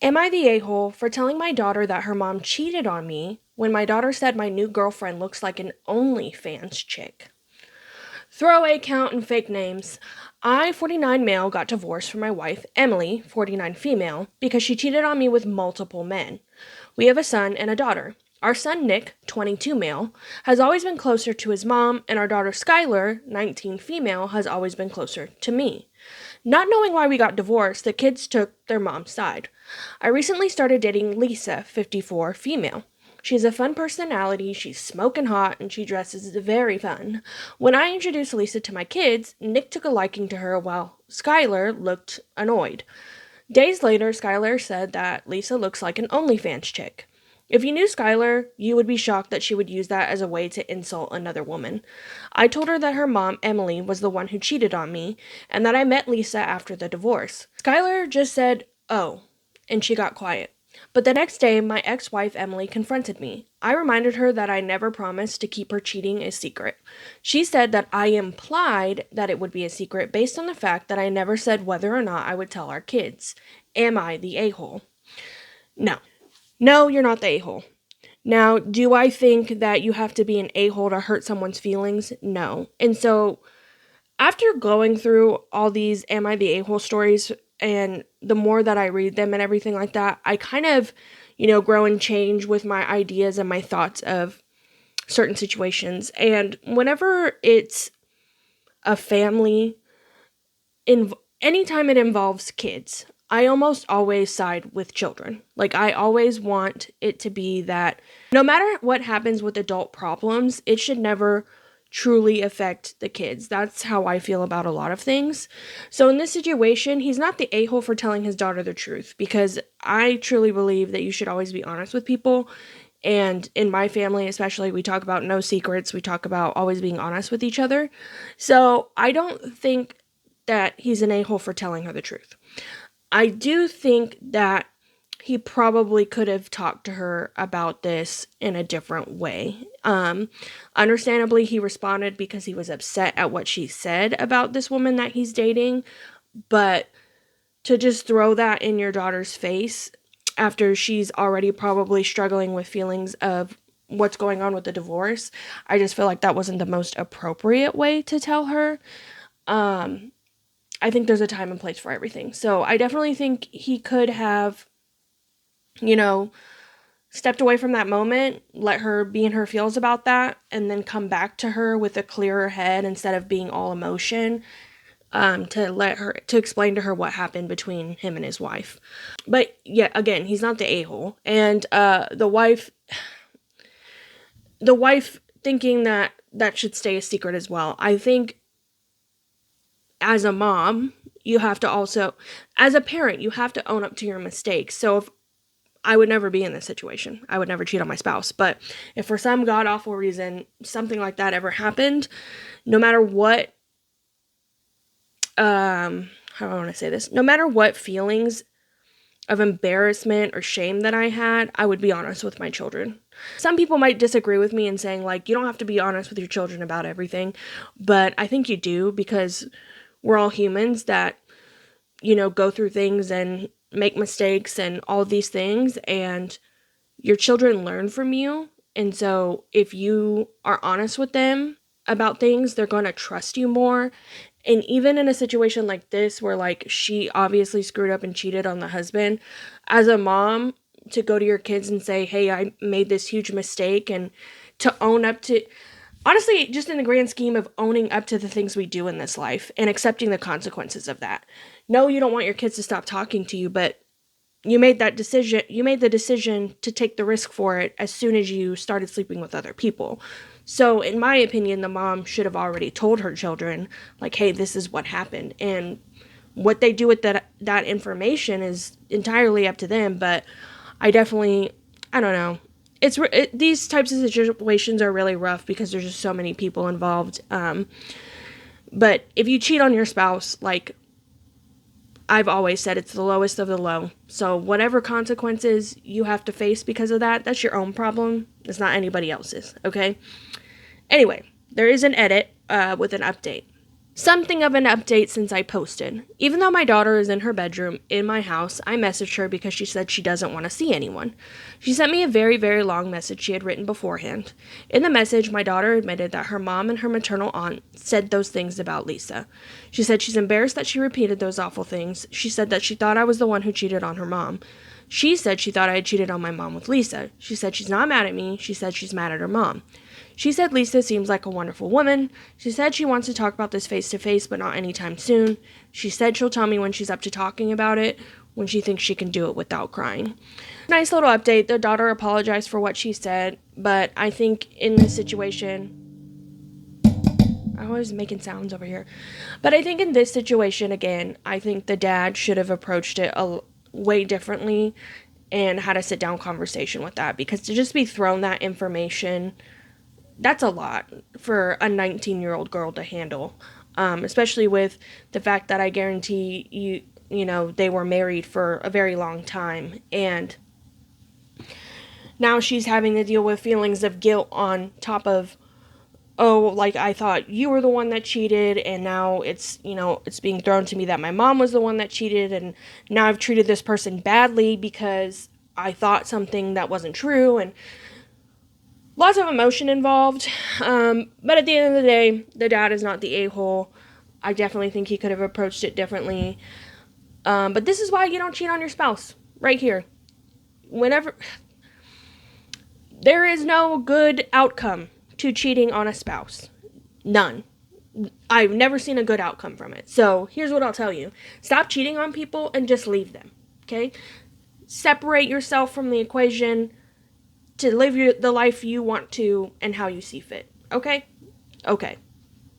Am I the a-hole for telling my daughter that her mom cheated on me when my daughter said my new girlfriend looks like an OnlyFans chick? Throwaway count and fake names. I, 49 male, got divorced from my wife, Emily, 49 female, because she cheated on me with multiple men. We have a son and a daughter. Our son, Nick, 22 male, has always been closer to his mom, and our daughter, Skylar, 19 female, has always been closer to me. Not knowing why we got divorced, the kids took their mom's side. I recently started dating Lisa, 54 female. She has a fun personality, she's smoking hot, and she dresses very fun. When I introduced Lisa to my kids, Nick took a liking to her while Skylar looked annoyed. Days later, Skylar said that Lisa looks like an OnlyFans chick. If you knew Skylar, you would be shocked that she would use that as a way to insult another woman. I told her that her mom, Emily, was the one who cheated on me, and that I met Lisa after the divorce. Skylar just said, "Oh," and she got quiet. But the next day, my ex-wife Emily confronted me. I reminded her that I never promised to keep her cheating a secret. She said that I implied that it would be a secret based on the fact that I never said whether or not I would tell our kids. Am I the a-hole? No. No, you're not the a-hole. Now, do I think that you have to be an a-hole to hurt someone's feelings? No. And so, after going through all these Am I the a-hole stories, and the more that I read them and everything like that, I kind of, grow and change with my ideas and my thoughts of certain situations. And whenever it's a family, anytime it involves kids, I almost always side with children. Like, I always want it to be that no matter what happens with adult problems, it should never truly affect the kids. That's how I feel about a lot of things. So in this situation, he's not the a-hole for telling his daughter the truth, because I truly believe that you should always be honest with people. And in my family, especially, we talk about no secrets. We talk about always being honest with each other. So I don't think that he's an a-hole for telling her the truth. I do think that he probably could have talked to her about this in a different way. Understandably, he responded because he was upset at what she said about this woman that he's dating. But to just throw that in your daughter's face after she's already probably struggling with feelings of what's going on with the divorce, I just feel like that wasn't the most appropriate way to tell her. I think there's a time and place for everything. So I definitely think he could have, stepped away from that moment, let her be in her feels about that, and then come back to her with a clearer head instead of being all emotion, to explain to her what happened between him and his wife. But yeah, again, he's not the a-hole. And the wife thinking that should stay a secret as well. I think as a mom, you have to also, as a parent, you have to own up to your mistakes. So if I would never be in this situation, I would never cheat on my spouse. But if for some god awful reason something like that ever happened, no matter what, how do I want to say this? No matter what feelings of embarrassment or shame that I had, I would be honest with my children. Some people might disagree with me and saying, like, you don't have to be honest with your children about everything. But I think you do, because we're all humans that, go through things and make mistakes and all these things, and your children learn from you. And so if you are honest with them about things, they're going to trust you more. And even in a situation like this, where like she obviously screwed up and cheated on the husband, as a mom, to go to your kids and say, hey, I made this huge mistake, and to own up to, honestly, just in the grand scheme of owning up to the things we do in this life and accepting the consequences of that. No, you don't want your kids to stop talking to you, but you made that decision. You made the decision to take the risk for it as soon as you started sleeping with other people. So in my opinion, the mom should have already told her children, like, hey, this is what happened. And what they do with that information is entirely up to them. But I don't know. These types of situations are really rough because there's just so many people involved. But if you cheat on your spouse, like I've always said, it's the lowest of the low. So whatever consequences you have to face because of that, that's your own problem. It's not anybody else's, okay? Anyway, there is an edit with an update. Something of an update since I posted. Even though my daughter is in her bedroom in my house, I messaged her because she said she doesn't want to see anyone. She sent me a very, very long message she had written beforehand. In the message, my daughter admitted that her mom and her maternal aunt said those things about Lisa. She said she's embarrassed that she repeated those awful things. She said that she thought I was the one who cheated on her mom. She said she thought I had cheated on my mom with Lisa. She said she's not mad at me. She said she's mad at her mom. She said Lisa seems like a wonderful woman. She said she wants to talk about this face to face, but not anytime soon. She said she'll tell me when she's up to talking about it, when she thinks she can do it without crying. Nice little update. The daughter apologized for what she said, but I think in this situation, I was making sounds over here, but I think in this situation, again, I think the dad should have approached it way differently and had a sit down conversation with that, because to just be thrown that information, that's a lot for a 19-year-old girl to handle, especially with the fact that I guarantee you know, they were married for a very long time, and now she's having to deal with feelings of guilt on top of, oh, like, I thought you were the one that cheated, and now it's, you know, it's being thrown to me that my mom was the one that cheated, and now I've treated this person badly because I thought something that wasn't true, and lots of emotion involved, but at the end of the day, the dad is not the a-hole. I definitely think he could have approached it differently, but this is why you don't cheat on your spouse, right here. Whenever, there is no good outcome to cheating on a spouse. None. I've never seen a good outcome from it. So here's what I'll tell you. Stop cheating on people and just leave them, okay? Separate yourself from the equation to live the life you want to and how you see fit, okay? Okay.